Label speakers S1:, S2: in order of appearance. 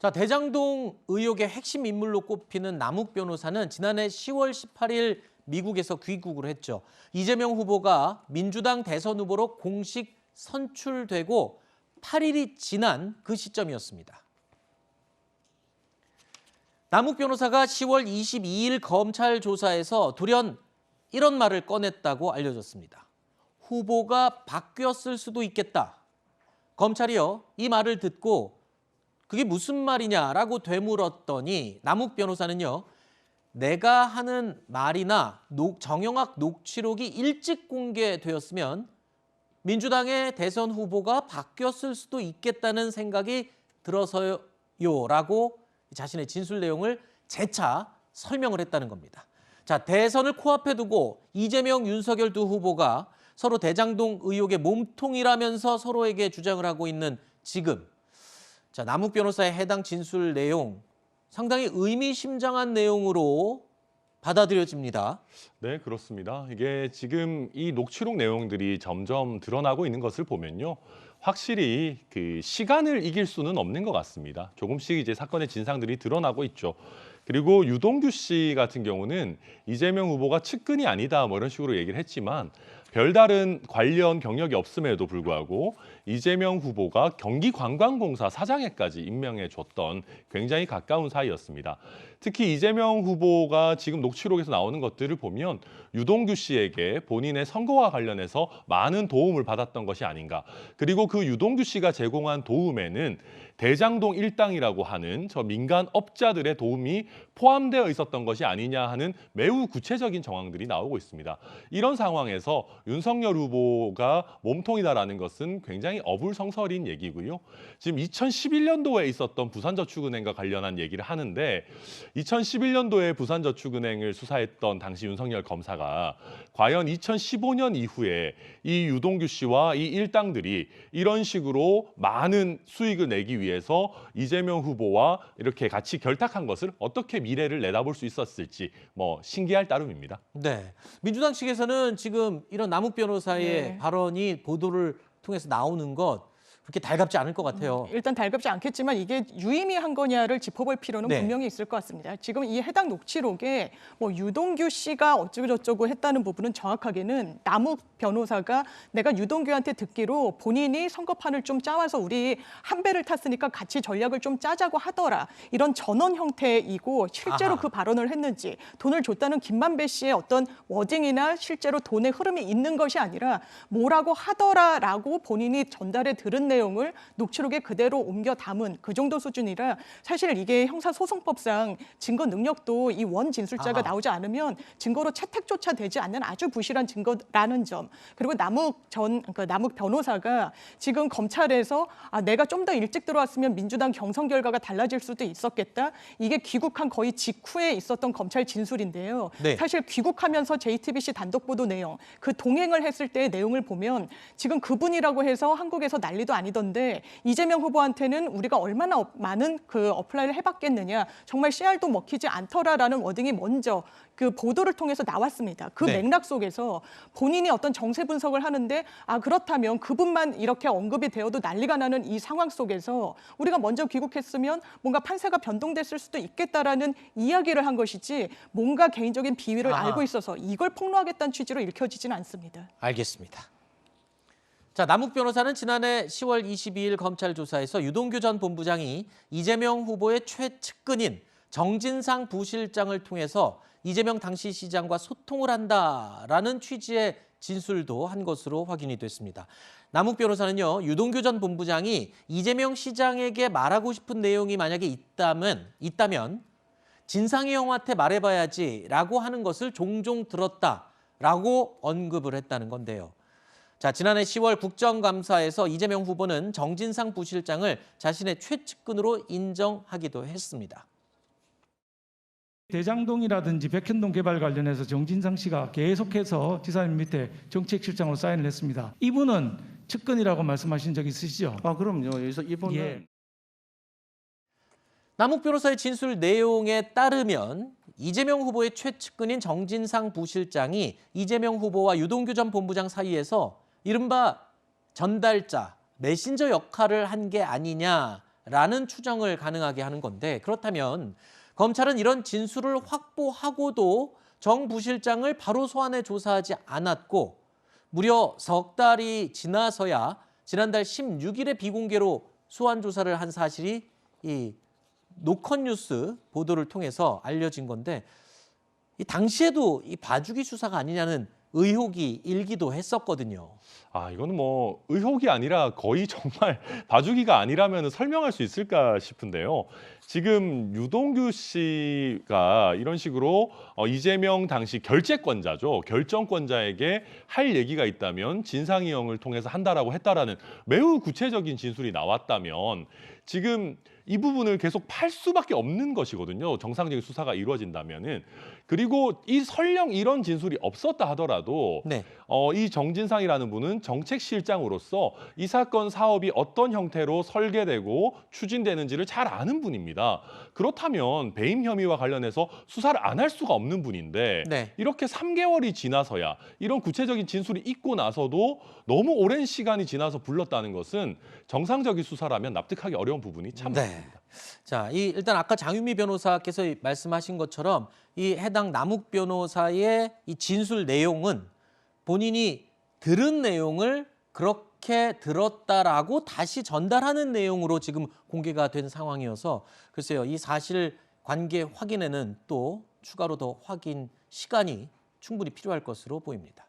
S1: 자, 대장동 의혹의 핵심 인물로 꼽히는 남욱 변호사는 지난해 10월 18일 미국에서 귀국을 했죠. 이재명 후보가 민주당 대선 후보로 공식 선출되고 8일이 지난 그 시점이었습니다. 남욱 변호사가 10월 22일 검찰 조사에서 돌연 이런 말을 꺼냈다고 알려졌습니다. 후보가 바뀌었을 수도 있겠다. 검찰이요, 이 말을 듣고 그게 무슨 말이냐라고 되물었더니 남욱 변호사는요, 내가 하는 말이나 정영학 녹취록이 일찍 공개되었으면 민주당의 대선 후보가 바뀌었을 수도 있겠다는 생각이 들어서요라고 자신의 진술 내용을 재차 설명을 했다는 겁니다. 자, 대선을 코앞에 두고 이재명, 윤석열 두 후보가 서로 대장동 의혹의 몸통이라면서 서로에게 주장을 하고 있는 지금, 자, 남욱 변호사의 해당 진술 내용 상당히 의미심장한 내용으로 받아들여집니다.
S2: 네, 그렇습니다. 이게 지금 이 녹취록 내용들이 점점 드러나고 있는 것을 보면요. 확실히 그 시간을 이길 수는 없는 것 같습니다. 조금씩 이제 사건의 진상들이 드러나고 있죠. 그리고 유동규 씨 같은 경우는 이재명 후보가 측근이 아니다 뭐 이런 식으로 얘기를 했지만 별다른 관련 경력이 없음에도 불구하고 이재명 후보가 경기관광공사 사장에까지 임명해 줬던 굉장히 가까운 사이였습니다. 특히 이재명 후보가 지금 녹취록에서 나오는 것들을 보면 유동규 씨에게 본인의 선거와 관련해서 많은 도움을 받았던 것이 아닌가. 그리고 그 유동규 씨가 제공한 도움에는 대장동 일당이라고 하는 저 민간 업자들의 도움이 포함되어 있었던 것이 아니냐 하는 매우 구체적인 정황들이 나오고 있습니다. 이런 상황에서 윤석열 후보가 몸통이다라는 것은 굉장히 어불성설인 얘기고요. 지금 2011년도에 있었던 부산저축은행과 관련한 얘기를 하는데 2011년도에 부산저축은행을 수사했던 당시 윤석열 검사가 과연 2015년 이후에 이 유동규 씨와 이 일당들이 이런 식으로 많은 수익을 내기 위해서 이재명 후보와 이렇게 같이 결탁한 것을 어떻게 미래를 내다볼 수 있었을지 뭐 신기할 따름입니다.
S1: 네, 민주당 측에서는 지금 이런 남욱 변호사의 발언이 보도를 통해서 나오는 것 그렇게 달갑지 않을 것 같아요.
S3: 일단 달갑지 않겠지만 이게 유의미한 거냐를 짚어볼 필요는
S1: 네.
S3: 분명히 있을 것 같습니다. 지금 이 해당 녹취록에 뭐 유동규 씨가 어쩌고 저쩌고 했다는 부분은 정확하게는 남욱 변호사가 내가 유동규한테 듣기로 본인이 선거판을 좀 짜와서 우리 한 배를 탔으니까 같이 전략을 좀 짜자고 하더라. 이런 전원 형태이고 실제로 그 발언을 했는지 돈을 줬다는 김만배 씨의 어떤 워딩이나 실제로 돈의 흐름이 있는 것이 아니라 뭐라고 하더라라고 본인이 전달해 들은 내용을 녹취록에 그대로 옮겨 담은 그 정도 수준이라 사실 이게 형사소송법상 증거 능력도 이 원 진술자가 나오지 않으면 증거로 채택조차 되지 않는 아주 부실한 증거라는 점. 그리고 남욱 변호사가 지금 검찰에서 내가 좀 더 일찍 들어왔으면 민주당 경선 결과가 달라질 수도 있었겠다. 이게 귀국한 거의 직후에 있었던 검찰 진술인데요.
S1: 네.
S3: 사실 귀국하면서 JTBC 단독 보도 내용, 그 동행을 했을 때의 내용을 보면 지금 그분이라고 해서 한국에서 난리도 아니던데 이재명 후보한테는 우리가 얼마나 많은 그 어플라이를 해봤겠느냐. 정말 씨알도 먹히지 않더라라는 워딩이 먼저 그 보도를 통해서 나왔습니다. 그
S1: 네.
S3: 맥락 속에서 본인이 어떤 정세 분석을 하는데 그렇다면 그분만 이렇게 언급이 되어도 난리가 나는 이 상황 속에서 우리가 먼저 귀국했으면 뭔가 판세가 변동됐을 수도 있겠다라는 이야기를 한 것이지 뭔가 개인적인 비위를 알고 있어서 이걸 폭로하겠다는 취지로 읽혀지지는 않습니다.
S1: 알겠습니다. 자, 남욱 변호사는 지난해 10월 22일 검찰 조사에서 유동규 전 본부장이 이재명 후보의 최측근인 정진상 부실장을 통해서 이재명 당시 시장과 소통을 한다라는 취지의 진술도 한 것으로 확인이 됐습니다. 남욱 변호사는요, 유동규 전 본부장이 이재명 시장에게 말하고 싶은 내용이 만약에 있다면 진상이 형한테 말해봐야지라고 하는 것을 종종 들었다라고 언급을 했다는 건데요. 자, 지난해 10월 국정감사에서 이재명 후보는 정진상 부실장을 자신의 최측근으로 인정하기도 했습니다.
S4: 대장동이라든지 백현동 개발 관련해서 정진상 씨가 계속해서 지사님 밑에 정책실장으로 사인을 했습니다. 이분은 측근이라고 말씀하신 적 있으시죠?
S5: 그럼요. 여기서 이분은
S4: 예.
S1: 남욱 변호사의 진술 내용에 따르면 이재명 후보의 최측근인 정진상 부실장이 이재명 후보와 유동규 전 본부장 사이에서 이른바 전달자, 메신저 역할을 한 게 아니냐 라는 추정을 가능하게 하는 건데 그렇다면 검찰은 이런 진술을 확보하고도 정 부실장을 바로 소환해 조사하지 않았고 무려 석 달이 지나서야 지난달 16일에 비공개로 소환 조사를 한 사실이 이 노컷뉴스 보도를 통해서 알려진 건데 이 당시에도 이 봐주기 수사가 아니냐는 의혹이 일기도 했었거든요.
S2: 아, 이거는 뭐 의혹이 아니라 거의 정말 봐주기가 아니라면 설명할 수 있을까 싶은데요. 지금 유동규 씨가 이런 식으로 이재명 당시 결재권자죠. 결정권자에게 할 얘기가 있다면 진상이 형을 통해서 한다라고 했다라는 매우 구체적인 진술이 나왔다면 지금 이 부분을 계속 팔 수밖에 없는 것이거든요. 정상적인 수사가 이루어진다면은. 그리고 이 설령 이런 진술이 없었다 하더라도
S1: 네.
S2: 이 정진상이라는 분은 정책실장으로서 이 사건 사업이 어떤 형태로 설계되고 추진되는지를 잘 아는 분입니다. 그렇다면 배임 혐의와 관련해서 수사를 안 할 수가 없는 분인데
S1: 네.
S2: 이렇게 3개월이 지나서야 이런 구체적인 진술이 있고 나서도 너무 오랜 시간이 지나서 불렀다는 것은 정상적인 수사라면 납득하기 어려운 부분이 참
S1: 네.
S2: 많습니다.
S1: 자, 일단 아까 장유미 변호사께서 말씀하신 것처럼 이 해당 남욱 변호사의 이 진술 내용은 본인이 들은 내용을 그렇게 들었다라고 다시 전달하는 내용으로 지금 공개가 된 상황이어서 글쎄요, 이 사실 관계 확인에는 또 추가로 더 확인 시간이 충분히 필요할 것으로 보입니다.